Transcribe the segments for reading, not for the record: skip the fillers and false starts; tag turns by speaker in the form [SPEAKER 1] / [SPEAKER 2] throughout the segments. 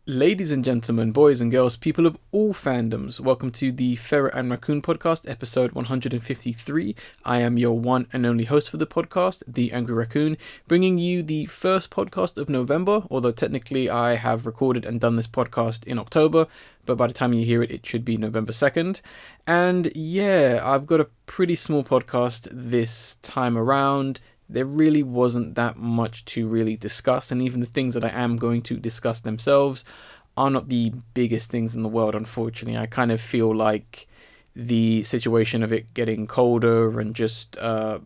[SPEAKER 1] Ladies and gentlemen, boys and girls, people of all fandoms, welcome to the Ferret and Raccoon podcast, episode 153. I am your one and only host for the podcast, the Angry Raccoon, bringing you the first podcast of November, although technically I have recorded and done this podcast in October, but by the time you hear it, it should be November 2nd. And yeah, I've got a pretty small podcast this time around. There really wasn't that much to really discuss, and even the things that I am going to discuss themselves are not the biggest things in the world, unfortunately. I kind of feel like the situation of it getting colder and just, I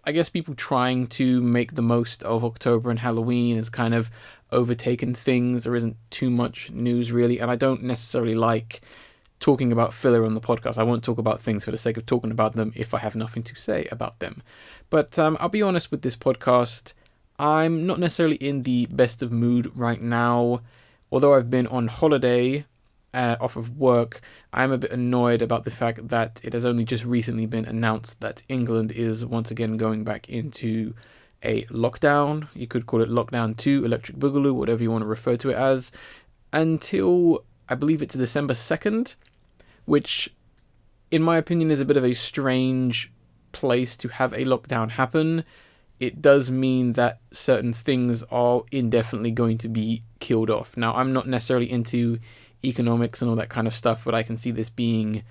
[SPEAKER 1] guess people trying to make the most of October and Halloween has kind of overtaken things. There isn't too much news really, and I don't necessarily like talking about filler on the podcast. I won't talk about things for the sake of talking about them if I have nothing to say about them. But I'll be honest with this podcast, I'm not necessarily in the best of mood right now. Although I've been on holiday off of work, I'm a bit annoyed about the fact that it has only just recently been announced that England is once again going back into a lockdown. You could call it Lockdown 2, Electric Boogaloo, whatever you want to refer to it as, until I believe it's December 2nd, which in my opinion is a bit of a strange place to have a lockdown happen. It does mean that certain things are indefinitely going to be killed off. Now, I'm not necessarily into economics and all that kind of stuff, but I can see this being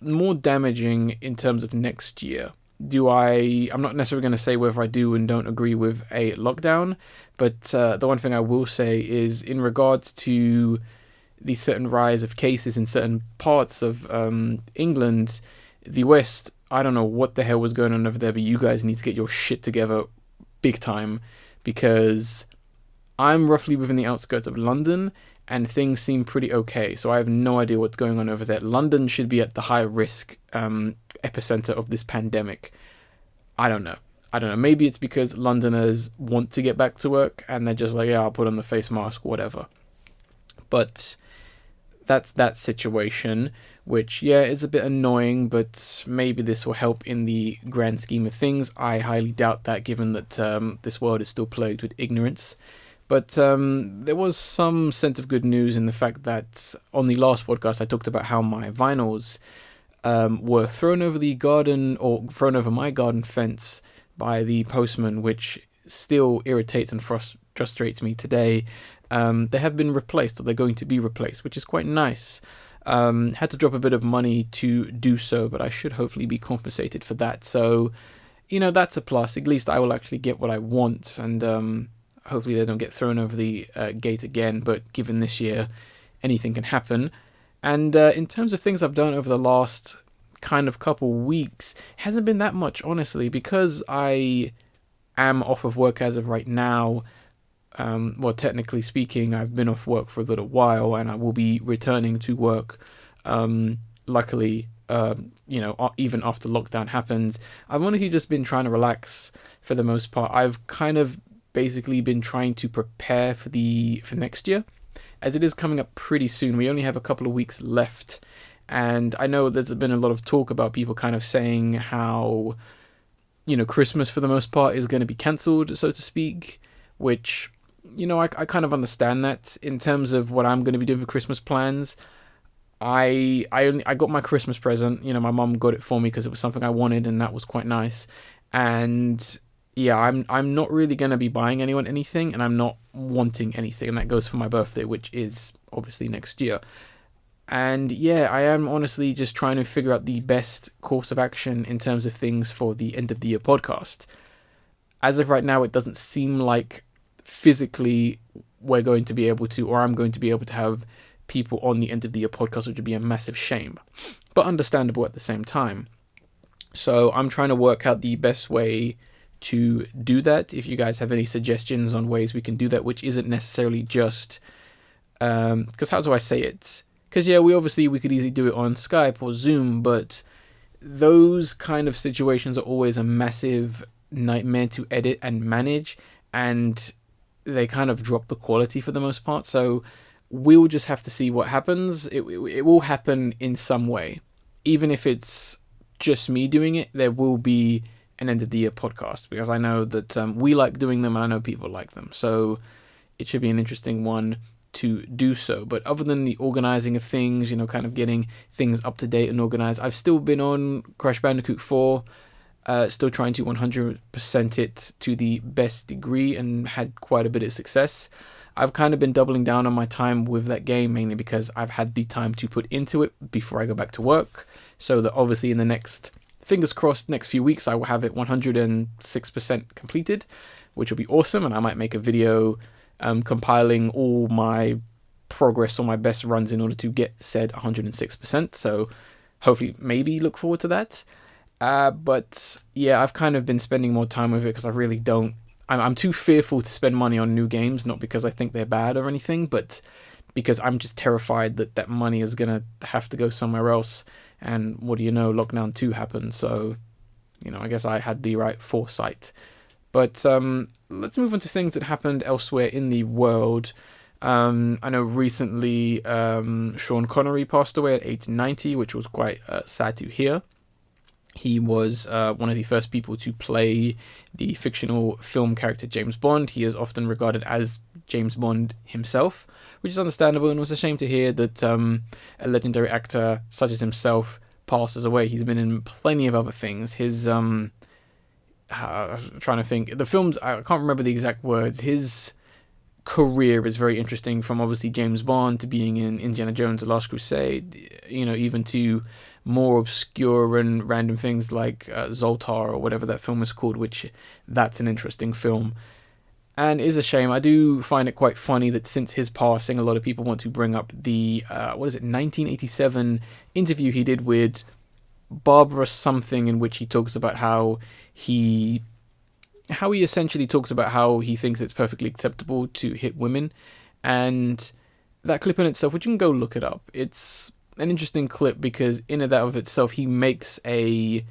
[SPEAKER 1] more damaging in terms of next year. I'm not necessarily going to say whether I do and don't agree with a lockdown, but the one thing I will say is in regards to the certain rise of cases in certain parts of England, the West, I don't know what the hell was going on over there, but you guys need to get your shit together big time, because I'm roughly within the outskirts of London and things seem pretty okay. So I have no idea what's going on over there. London should be at the high risk epicenter of this pandemic. I don't know. Maybe it's because Londoners want to get back to work and they're just like, yeah, I'll put on the face mask, whatever. But that's that situation, which, yeah, is a bit annoying, but maybe this will help in the grand scheme of things. I highly doubt that, given that this world is still plagued with ignorance. But there was some sense of good news in the fact that on the last podcast I talked about how my vinyls were thrown over the garden, or thrown over my garden fence by the postman, which still irritates and frustrates me today. They have been replaced, or they're going to be replaced, which is quite nice. Had to drop a bit of money to do so, but I should hopefully be compensated for that. So, that's a plus. At least I will actually get what I want, and hopefully they don't get thrown over the gate again. But given this year, anything can happen. And in terms of things I've done over the last kind of couple weeks, hasn't been that much, honestly, because I am off of work as of right now. Well, technically speaking, I've been off work for a little while, and I will be returning to work. Luckily, even after lockdown happens, I've honestly just been trying to relax for the most part. I've kind of basically been trying to prepare for next year, as it is coming up pretty soon. We only have a couple of weeks left, and I know there's been a lot of talk about people kind of saying how, Christmas for the most part is going to be cancelled, so to speak, which, I kind of understand that. In terms of what I'm going to be doing for Christmas plans, I got my Christmas present. My mum got it for me because it was something I wanted, and that was quite nice. And yeah, I'm not really going to be buying anyone anything, and I'm not wanting anything, and that goes for my birthday, which is obviously next year. And yeah, I am honestly just trying to figure out the best course of action in terms of things for the end of the year podcast. As of right now, it doesn't seem like physically we're going to be able to, or I'm going to be able to have people on the end of the year podcast, which would be a massive shame, but understandable at the same time. So I'm trying to work out the best way to do that. If you guys have any suggestions on ways we can do that, which isn't necessarily just because how do I say it? Because yeah, we could easily do it on Skype or Zoom, but those kind of situations are always a massive nightmare to edit and manage, and they kind of drop the quality for the most part. So we'll just have to see what happens. It will happen in some way. Even if it's just me doing it, there will be an end of the year podcast, because I know that we like doing them and I know people like them. So it should be an interesting one. to do so. But other than the organizing of things, kind of getting things up to date and organized, I've still been on Crash Bandicoot 4, still trying to 100% it to the best degree and had quite a bit of success. I've kind of been doubling down on my time with that game, mainly because I've had the time to put into it before I go back to work, so that obviously in the next, fingers crossed, next few weeks I will have it 106% completed, which will be awesome, and I might make a video compiling all my progress or my best runs in order to get said 106%, so hopefully maybe look forward to that. But yeah, I've kind of been spending more time with it because I really don't, I'm too fearful to spend money on new games, not because I think they're bad or anything, but because I'm just terrified that that money is going to have to go somewhere else. And what do you know, Lockdown 2 happened, so, I guess I had the right foresight. But let's move on to things that happened elsewhere in the world. I know recently Sean Connery passed away at age 90, which was quite sad to hear. He was one of the first people to play the fictional film character James Bond. He is often regarded as James Bond himself, which is understandable, and it was a shame to hear that a legendary actor such as himself passes away. He's been in plenty of other things. His, I'm trying to think, the films, I can't remember the exact words. His career is very interesting, from obviously James Bond to being in Indiana Jones: The Last Crusade, even to more obscure and random things like Zoltar or whatever that film is called, which that's an interesting film. And it is a shame. I do find it quite funny that since his passing, a lot of people want to bring up the 1987 interview he did with Barbara something, in which he talks about how he essentially talks about how he thinks it's perfectly acceptable to hit women. And that clip in itself, which you can go look it up, it's an interesting clip because in and of itself he makes a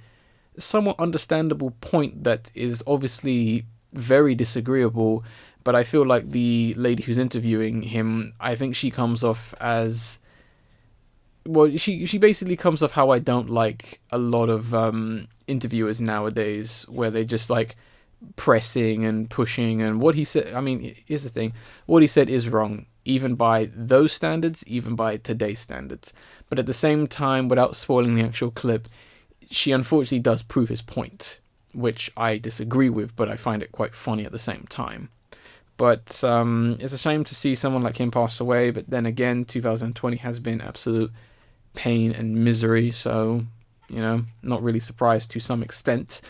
[SPEAKER 1] somewhat understandable point that is obviously very disagreeable, but I feel like the lady who's interviewing him, I think she comes off as, well, she basically comes off how I don't like a lot of interviewers nowadays, where they just like pressing and pushing, and what he said, I mean, here's the thing, what he said is wrong, even by those standards, even by today's standards. But at the same time, without spoiling the actual clip, she unfortunately does prove his point, which I disagree with, but I find it quite funny at the same time. But it's a shame to see someone like him pass away, but then again, 2020 has been absolute pain and misery, so, not really surprised to some extent.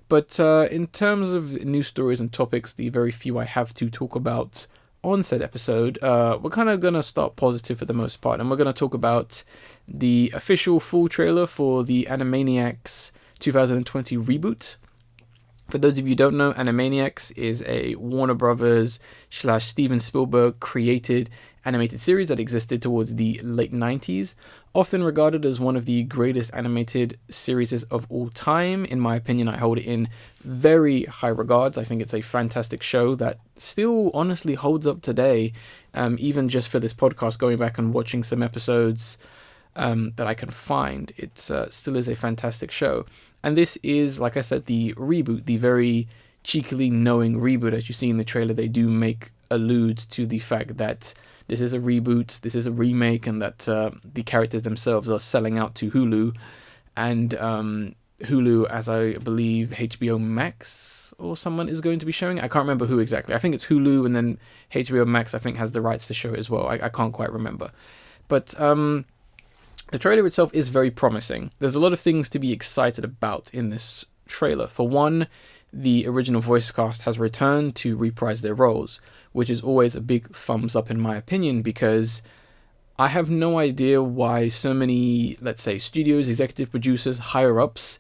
[SPEAKER 1] But in terms of news stories and topics, the very few I have to talk about on said episode, we're kind of going to start positive for the most part, and we're going to talk about the official full trailer for the Animaniacs 2020 reboot. For those of you who don't know, Animaniacs is a Warner Brothers / Steven Spielberg created animated series that existed towards the late 90s, often regarded as one of the greatest animated series of all time. In my opinion, I hold it in very high regards. I think it's a fantastic show that still honestly holds up today, even just for this podcast, going back and watching some episodes that I can find. It still is a fantastic show. And this is, like I said, the reboot, the very cheekily knowing reboot. As you see in the trailer, they do allude to the fact that this is a reboot, this is a remake, and that the characters themselves are selling out to Hulu. And Hulu, as I believe HBO Max or someone is going to be showing it. I can't remember who exactly. I think it's Hulu, and then HBO Max, I think, has the rights to show it as well. I can't quite remember. But the trailer itself is very promising. There's a lot of things to be excited about in this trailer. For one, the original voice cast has returned to reprise their roles, which is always a big thumbs up in my opinion, because I have no idea why so many, let's say, studios, executive producers, higher-ups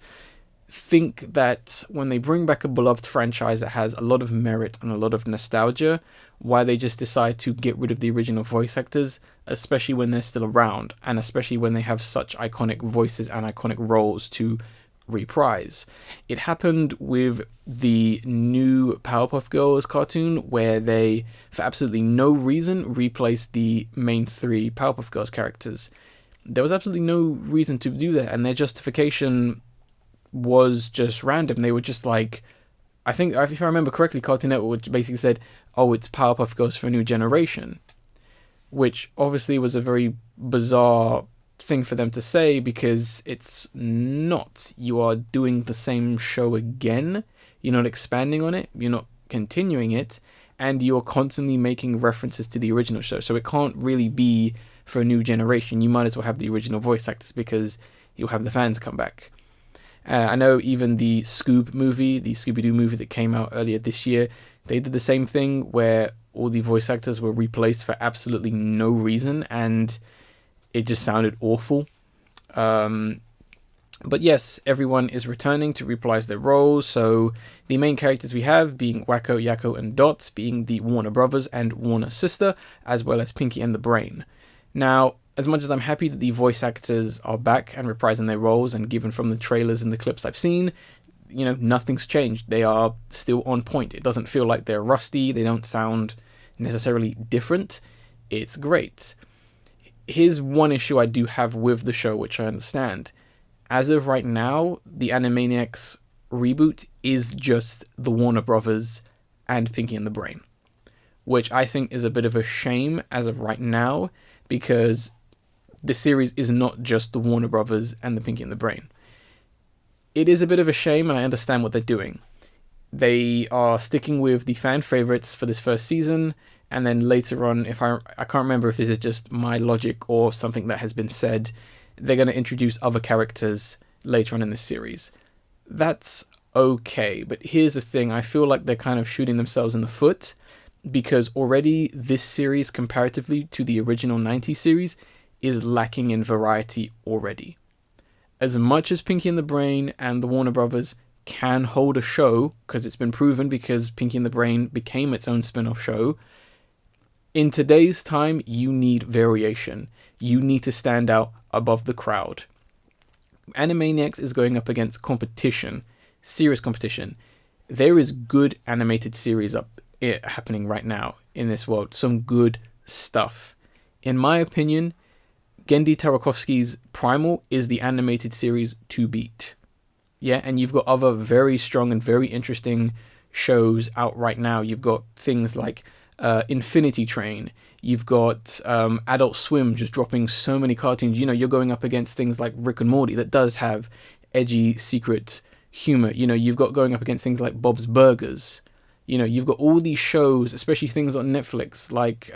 [SPEAKER 1] think that when they bring back a beloved franchise that has a lot of merit and a lot of nostalgia, why they just decide to get rid of the original voice actors, especially when they're still around, and especially when they have such iconic voices and iconic roles to reprise. It happened with the new Powerpuff Girls cartoon, where they, for absolutely no reason, replaced the main three Powerpuff Girls characters. There was absolutely no reason to do that, and their justification was just random. They were just like, I think, if I remember correctly, Cartoon Network basically said, oh, it's Powerpuff Girls for a new generation. which obviously was a very bizarre thing for them to say, because it's not. You are doing the same show again. You're not expanding on it. You're not continuing it. And you're constantly making references to the original show. So it can't really be for a new generation. You might as well have the original voice actors, because you'll have the fans come back. I know even the Scooby-Doo movie that came out earlier this year, they did the same thing where all the voice actors were replaced for absolutely no reason, and it just sounded awful. But yes, everyone is returning to reprise their roles. So the main characters we have being Wacko, Yakko, and Dot, being the Warner Brothers and Warner sister, as well as Pinky and the Brain. Now, as much as I'm happy that the voice actors are back and reprising their roles, and given from the trailers and the clips I've seen, nothing's changed. They are still on point. It doesn't feel like they're rusty. They don't sound necessarily different. It's great. Here's one issue I do have with the show, which I understand. As of right now, the Animaniacs reboot is just the Warner Brothers and Pinky and the Brain, which I think is a bit of a shame as of right now, because the series is not just the Warner Brothers and the Pinky and the Brain. It is a bit of a shame, and I understand what they're doing. They are sticking with the fan favorites for this first season, and then later on, I can't remember if this is just my logic or something that has been said, they're going to introduce other characters later on in this series. That's okay, but here's the thing. I feel like they're kind of shooting themselves in the foot, because already this series, comparatively to the original 90s series, is lacking in variety already. As much as Pinky and the Brain and the Warner Brothers can hold a show, because it's been proven, because Pinky and the Brain became its own spin-off show, in today's time, you need variation. You need to stand out above the crowd. Animaniacs is going up against competition, serious competition. There is good animated series happening right now in this world. Some good stuff. In my opinion, Genndy Tartakovsky's Primal is the animated series to beat. Yeah, and you've got other very strong and very interesting shows out right now. You've got things like Infinity Train. You've got Adult Swim just dropping so many cartoons. You're going up against things like Rick and Morty that does have edgy secret humor. You've got going up against things like Bob's Burgers. You've got all these shows, especially things on Netflix like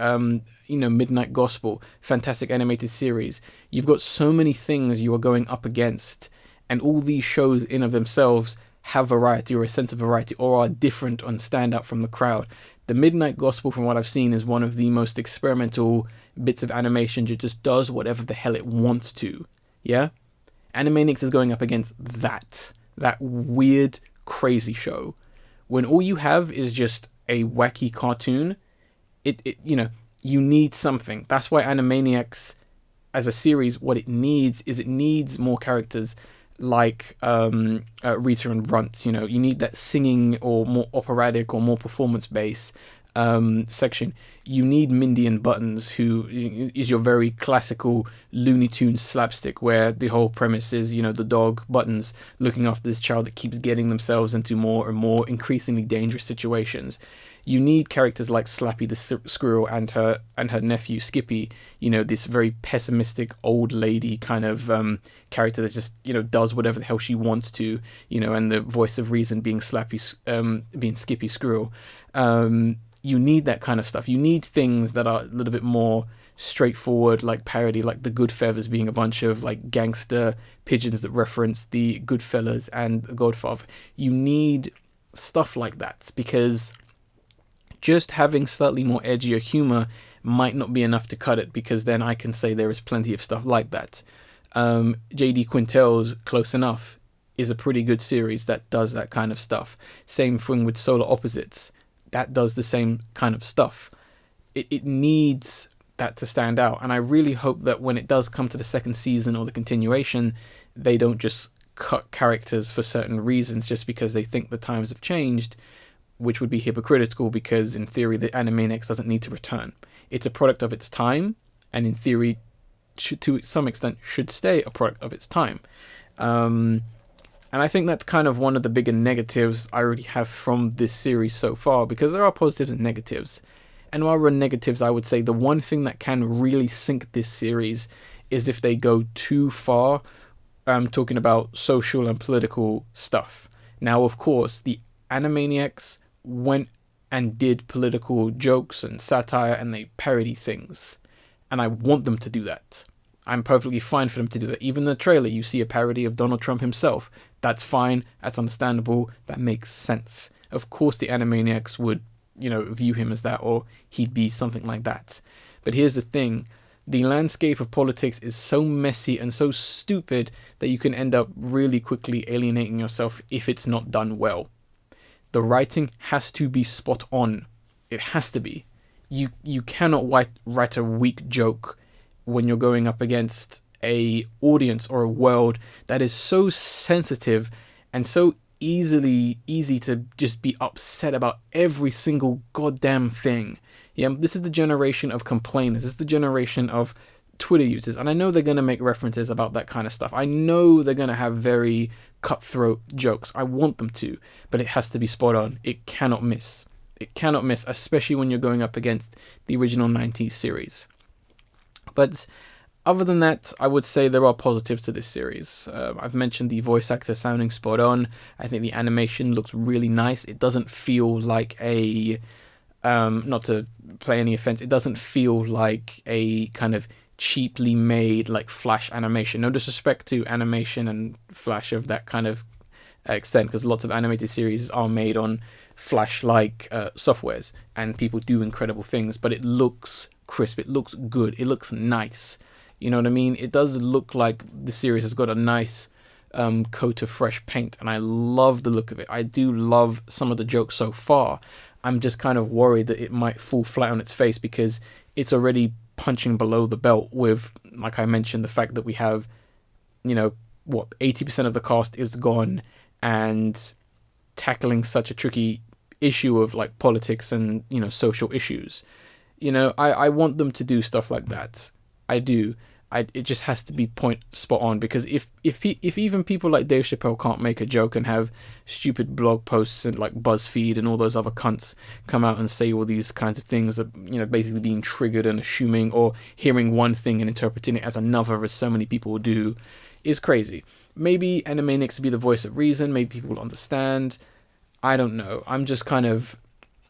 [SPEAKER 1] Midnight Gospel, fantastic animated series. You've got so many things you are going up against, and all these shows in of themselves have variety, or a sense of variety, or are different and stand out from the crowd. The Midnight Gospel, from what I've seen, is one of the most experimental bits of animation. It just does whatever the hell it wants to. Yeah? Animaniacs is going up against that weird, crazy show. When all you have is just a wacky cartoon, you need something. That's why Animaniacs, as a series, what it needs more characters like Rita and Runt. You need that singing or more operatic or more performance-based section. You need Mindy and Buttons, who is your very classical Looney Tunes slapstick, where the whole premise is, the dog Buttons looking after this child that keeps getting themselves into more and more increasingly dangerous situations. You need characters like Slappy the squirrel and her nephew Skippy, this very pessimistic old lady kind of character that just, does whatever the hell she wants to, and the voice of reason being being Skippy Squirrel. You need that kind of stuff. You need things that are a little bit more straightforward, like parody, like the Goodfeathers being a bunch of like gangster pigeons that reference the Goodfellas and the Godfather. You need stuff like that, because just having slightly more edgier humor might not be enough to cut it, because then I can say there is plenty of stuff like that. J.D. Quintel's Close Enough is a pretty good series that does that kind of stuff. Same thing with Solar Opposites. That does the same kind of stuff. It needs that to stand out. And I really hope that when it does come to the second season or the continuation, they don't just cut characters for certain reasons just because they think the times have changed, which would be hypocritical, because in theory the Animaniacs doesn't need to return. It's a product of its time, and in theory, to some extent, should stay a product of its time. And I think that's kind of one of the bigger negatives I already have from this series so far, because there are positives and negatives. And while we're on negatives, I would say the one thing that can really sink this series is if they go too far talking about social and political stuff. Now, of course, the Animaniacs went and did political jokes and satire, and they parody things. And I want them to do that. I'm perfectly fine for them to do that. Even in the trailer, you see a parody of Donald Trump himself. That's fine. That's understandable. That makes sense. Of course, the Animaniacs would, view him as that, or he'd be something like that. But here's the thing. The landscape of politics is so messy and so stupid that you can end up really quickly alienating yourself if it's not done well. The writing has to be spot on. It has to be. You cannot write a weak joke when you're going up against a audience or a world that is so sensitive and so easy to just be upset about every single goddamn thing. Yeah, this is the generation of complainers. This is the generation of Twitter users. And I know they're going to make references about that kind of stuff. I know they're going to have very cutthroat jokes. I want them to. But it has to be spot on. It cannot miss. It cannot miss, especially when you're going up against the original 90s series. But other than that, I would say there are positives to this series. I've mentioned the voice actor sounding spot on. I think the animation looks really nice. It doesn't feel like a... not to play any offense, it doesn't feel like a kind of cheaply made like Flash animation. No disrespect to animation and Flash of that kind of extent, because lots of animated series are made on Flash-like softwares, and people do incredible things, but it looks crisp, it looks good, it looks nice. You know what I mean? It does look like the series has got a nice coat of fresh paint, and I love the look of it. I do love some of the jokes so far. I'm just kind of worried that it might fall flat on its face because it's already punching below the belt with, like I mentioned, the fact that we have, 80% of the cast is gone, and tackling such a tricky issue of like politics and, social issues. I want them to do stuff like that. I do. It just has to be spot on, because if even people like Dave Chappelle can't make a joke and have stupid blog posts and like BuzzFeed and all those other cunts come out and say all these kinds of things that, basically being triggered and assuming or hearing one thing and interpreting it as another, as so many people do, is crazy. Maybe Animaniacs would be the voice of reason. Maybe people will understand. I don't know. I'm just kind of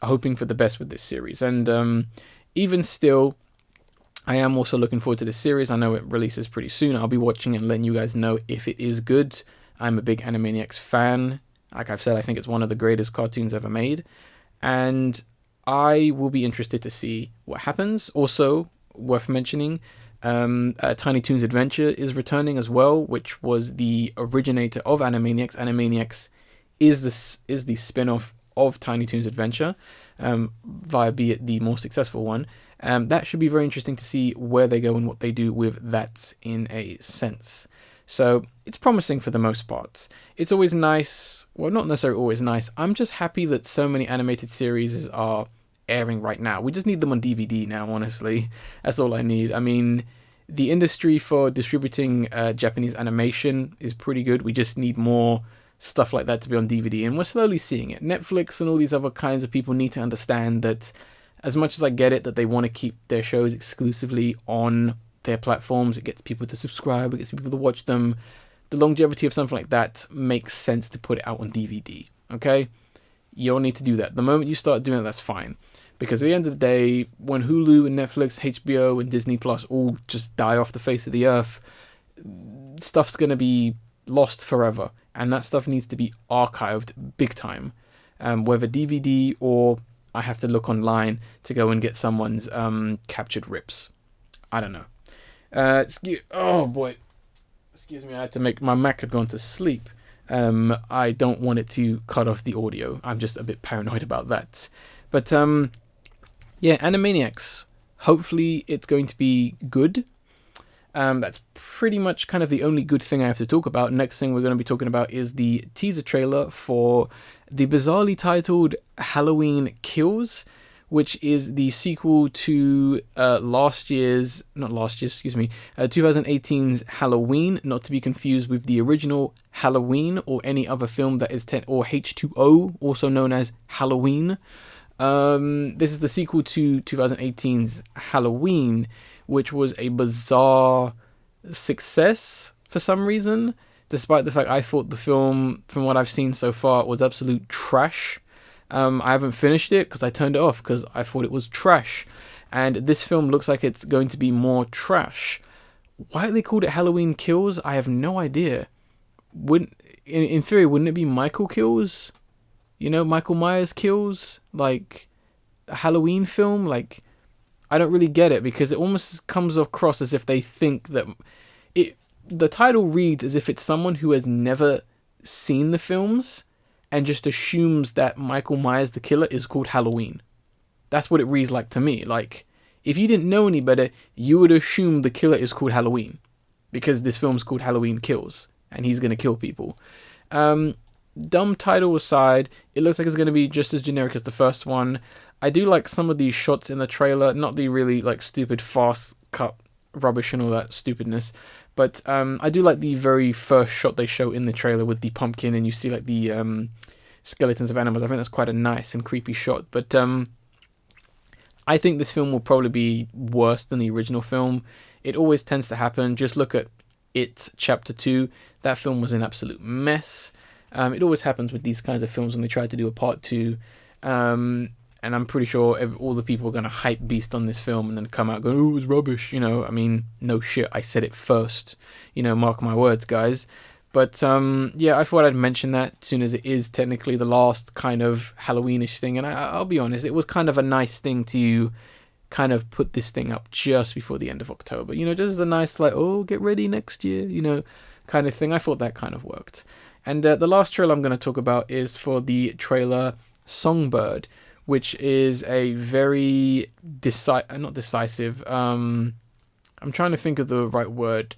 [SPEAKER 1] hoping for the best with this series. And even still, I am also looking forward to this series. I know it releases pretty soon. I'll be watching and letting you guys know if it is good. I'm a big Animaniacs fan. Like I've said, I think it's one of the greatest cartoons ever made. And I will be interested to see what happens. Also, worth mentioning, Tiny Toons Adventure is returning as well, which was the originator of Animaniacs. Animaniacs is the spin-off of Tiny Toons Adventure, via be it the more successful one. That should be very interesting to see where they go and what they do with that in a sense. So it's promising for the most part. It's always nice, well, not necessarily always nice. I'm just happy that so many animated series are airing right now. We just need them on DVD now, honestly. That's all I need. I mean, the industry for distributing Japanese animation is pretty good. We just need more stuff like that to be on DVD, and we're slowly seeing it. Netflix and all these other kinds of people need to understand that, as much as I get it that they want to keep their shows exclusively on their platforms, it gets people to subscribe, it gets people to watch them, the longevity of something like that makes sense to put it out on DVD, okay? You don't need to do that. The moment you start doing it, that's fine. Because at the end of the day, when Hulu and Netflix, HBO and Disney Plus all just die off the face of the earth, stuff's going to be lost forever. And that stuff needs to be archived big time. Whether DVD or I have to look online to go and get someone's captured rips. I don't know. Oh boy. Excuse me, I had to make... My Mac had gone to sleep. I don't want it to cut off the audio. I'm just a bit paranoid about that. But yeah, Animaniacs. Hopefully it's going to be good. That's pretty much kind of the only good thing I have to talk about. Next thing we're going to be talking about is the teaser trailer for the bizarrely titled Halloween Kills, which is the sequel to 2018's Halloween, not to be confused with the original Halloween or any other film that is or H2O, also known as Halloween. This is the sequel to 2018's Halloween, which was a bizarre success for some reason, despite the fact I thought the film, from what I've seen so far, was absolute trash. I haven't finished it because I turned it off because I thought it was trash. And this film looks like it's going to be more trash. Why they called it Halloween Kills, I have no idea. Wouldn't in theory, wouldn't it be Michael Kills? You know, Michael Myers Kills? Like, a Halloween film? Like, I don't really get it because it almost comes across as if they think that the title reads as if it's someone who has never seen the films and just assumes that Michael Myers the killer is called Halloween. That's what it reads like to me. Like, if you didn't know any better, you would assume the killer is called Halloween because this film's called Halloween Kills and he's going to kill people. Dumb title aside, it looks like it's going to be just as generic as the first one. I do like some of these shots in the trailer, not the really like stupid fast cut rubbish and all that stupidness, but I do like the very first shot they show in the trailer with the pumpkin and you see like the skeletons of animals. I think that's quite a nice and creepy shot, but I think this film will probably be worse than the original film. It always tends to happen. Just look at It Chapter 2. That film was an absolute mess. It always happens with these kinds of films when they try to do a part 2. And I'm pretty sure all the people are going to hype beast on this film and then come out going, oh, it was rubbish. You know, I mean, no shit. I said it first. You know, mark my words, guys. But yeah, I thought I'd mention that as soon as it is technically the last kind of Halloweenish thing. And I'll be honest, it was kind of a nice thing to kind of put this thing up just before the end of October. You know, just as a nice, like, oh, get ready next year, you know, kind of thing. I thought that kind of worked. And the last trailer I'm going to talk about is for the trailer Songbird, which is a very not decisive. I'm trying to think of the right word.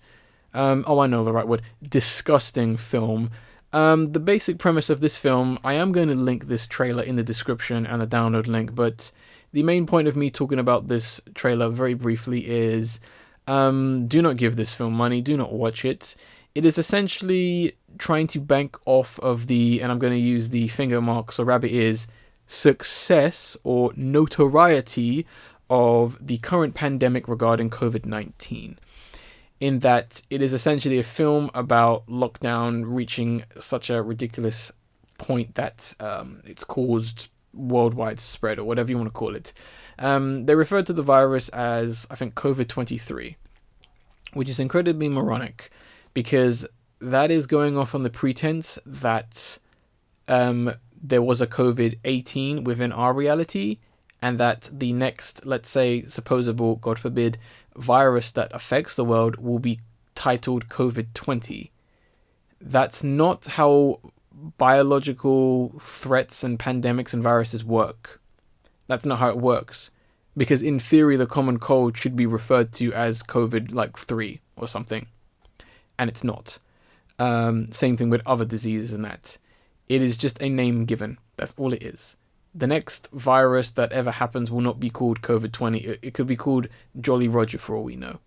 [SPEAKER 1] I know the right word. Disgusting film. The basic premise of this film, I am going to link this trailer in the description and the download link, but the main point of me talking about this trailer very briefly is do not give this film money. Do not watch it. It is essentially trying to bank off of the, and I'm going to use the finger marks or rabbit ears, success or notoriety of the current pandemic regarding COVID-19. In that it is essentially a film about lockdown reaching such a ridiculous point that it's caused worldwide spread or whatever you want to call it. They refer to the virus as, I think, COVID-23, which is incredibly moronic because that is going off on the pretense that there was a COVID-18 within our reality and that the next, let's say, supposable, God forbid, virus that affects the world will be titled COVID-20. That's not how biological threats and pandemics and viruses work. That's not how it works. Because in theory, the common cold should be referred to as COVID like 3 or something. And it's not. Same thing with other diseases and that. It is just a name given. That's all it is. The next virus that ever happens will not be called COVID-20. It could be called Jolly Roger for all we know.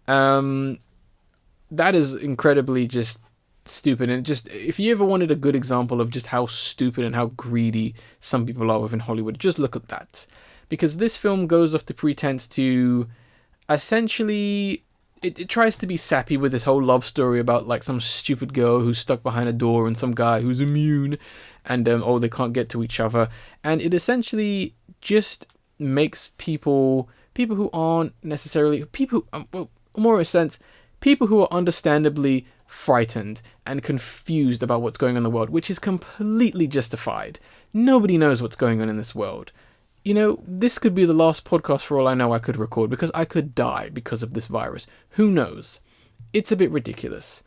[SPEAKER 1] That is incredibly just stupid. And just, if you ever wanted a good example of just how stupid and how greedy some people are within Hollywood, just look at that. Because this film goes off the pretense to essentially... It tries to be sappy with this whole love story about like some stupid girl who's stuck behind a door and some guy who's immune and they can't get to each other. And it essentially just makes people who aren't necessarily more in a sense, people who are understandably frightened and confused about what's going on in the world, which is completely justified. Nobody knows what's going on in this world. You know, this could be the last podcast for all I know I could record because I could die because of this virus. Who knows? It's a bit ridiculous.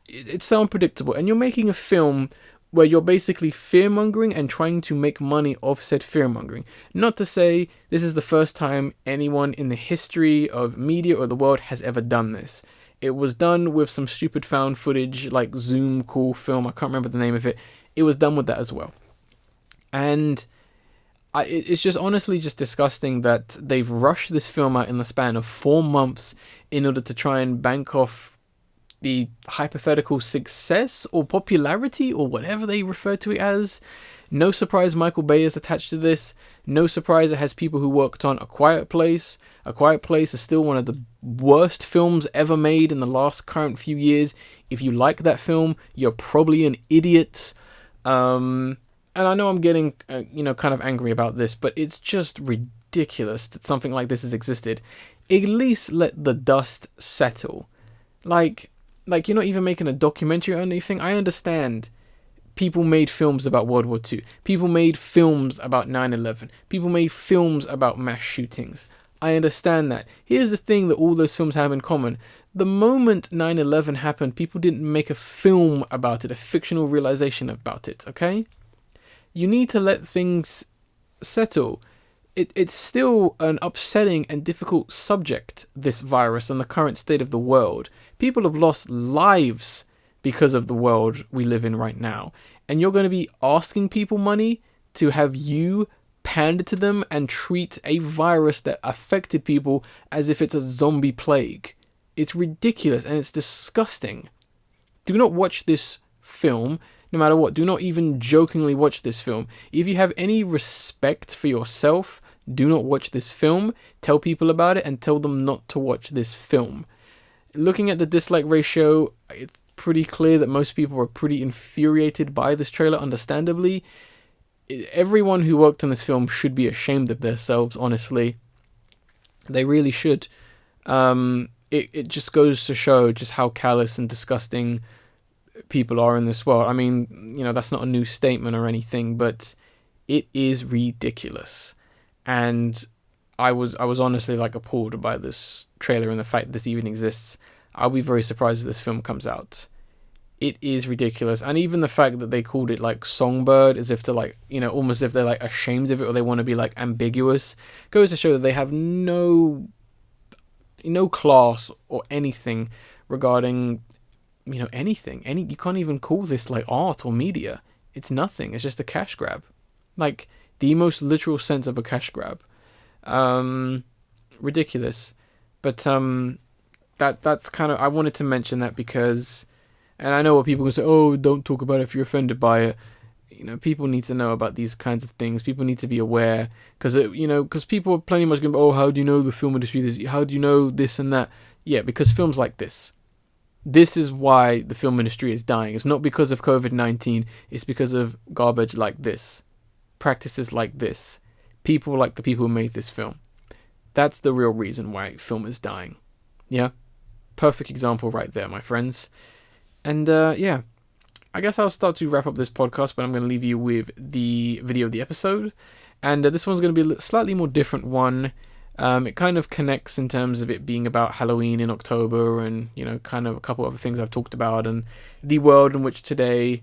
[SPEAKER 1] It's so unpredictable. And you're making a film where you're basically fear-mongering and trying to make money off said fear-mongering. Not to say this is the first time anyone in the history of media or the world has ever done this. It was done with some stupid found footage like Zoom call film. I can't remember the name of it. It was done with that as well. And... it's just honestly just disgusting that they've rushed this film out in the span of 4 months in order to try and bank off the hypothetical success or popularity or whatever they refer to it as, No surprise Michael Bay is attached to this. No surprise it has people who worked on A Quiet Place. A Quiet Place is still one of the worst films ever made in the last current few years. If you like that film, you're probably an idiot. And I know I'm getting, kind of angry about this, but it's just ridiculous that something like this has existed. At least let the dust settle. Like you're not even making a documentary or anything. I understand. People made films about World War II. People made films about 9/11. People made films about mass shootings. I understand that. Here's the thing that all those films have in common. The moment 9/11 happened, people didn't make a film about it, a fictional realization about it, okay? You need to let things settle. It's still an upsetting and difficult subject, this virus, and the current state of the world. People have lost lives because of the world we live in right now. And you're going to be asking people money to have you pander to them and treat a virus that affected people as if it's a zombie plague. It's ridiculous and it's disgusting. Do not watch this film, no matter what. Do not even jokingly watch this film. If you have any respect for yourself, do not watch this film. Tell people about it and tell them not to watch this film. Looking at the dislike ratio, it's pretty clear that most people were pretty infuriated by this trailer, understandably. Everyone who worked on this film should be ashamed of themselves, honestly. They really should. It just goes to show just how callous and disgusting people are in this world. I mean, that's not a new statement or anything, but it is ridiculous. And I was honestly appalled by this trailer and the fact that this even exists. I'll be very surprised if this film comes out. It is ridiculous. And even the fact that they called it Songbird, as if to almost as if they're ashamed of it or they want to be ambiguous, goes to show that they have no class or anything regarding anything. You can't even call this art or media. It's nothing. It's just a cash grab. The most literal sense of a cash grab. Ridiculous. But that's kind of, I wanted to mention that because, and I know what people can say, oh, don't talk about it if you're offended by it. People need to know about these kinds of things. People need to be aware, because people are plenty much going, oh, how do you know the film industry this? How do you know this and that? Yeah, because films like this. This is why the film industry is dying. It's not because of COVID-19. It's because of garbage like this. Practices like this. People like the people who made this film. That's the real reason why film is dying. Yeah? Perfect example right there, my friends. And yeah, I guess I'll start to wrap up this podcast, but I'm going to leave you with the video of the episode. And this one's going to be a slightly more different one. It kind of connects in terms of it being about Halloween in October and, kind of a couple other things I've talked about and the world in which today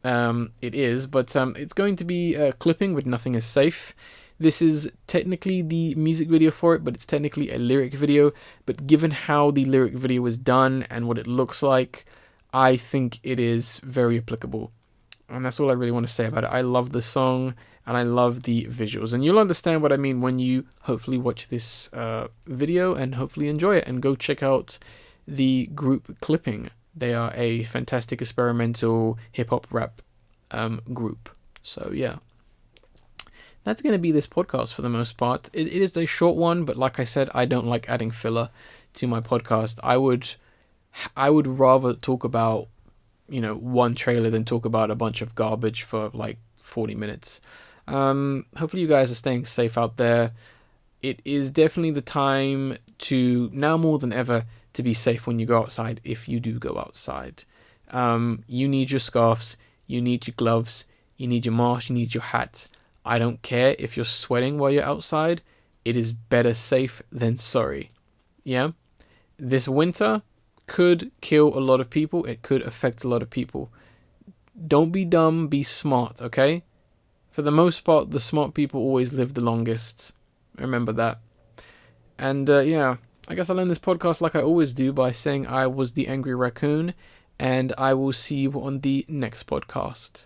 [SPEAKER 1] it is. But it's going to be clipping with Nothing Is Safe. This is technically the music video for it, but it's technically a lyric video. But given how the lyric video was done and what it looks like, I think it is very applicable. And that's all I really want to say about it. I love the song and I love the visuals. And you'll understand what I mean when you hopefully watch this video and hopefully enjoy it. And go check out the group Clipping. They are a fantastic experimental hip-hop rap group. So yeah. That's going to be this podcast for the most part. It is a short one, but like I said, I don't like adding filler to my podcast. I would rather talk about, one trailer than talk about a bunch of garbage for 40 minutes. Hopefully you guys are staying safe out there. It is definitely the time to, now more than ever, to be safe when you go outside, if you do go outside. You need your scarves, you need your gloves, you need your mask, you need your hat. I don't care if you're sweating while you're outside. It is better safe than sorry. Yeah? This winter could kill a lot of people. It could affect a lot of people. Don't be dumb, be smart, okay? For the most part, the smart people always live the longest. Remember that. And yeah, I guess I'll end this podcast like I always do by saying I was the Angry Raccoon, and I will see you on the next podcast.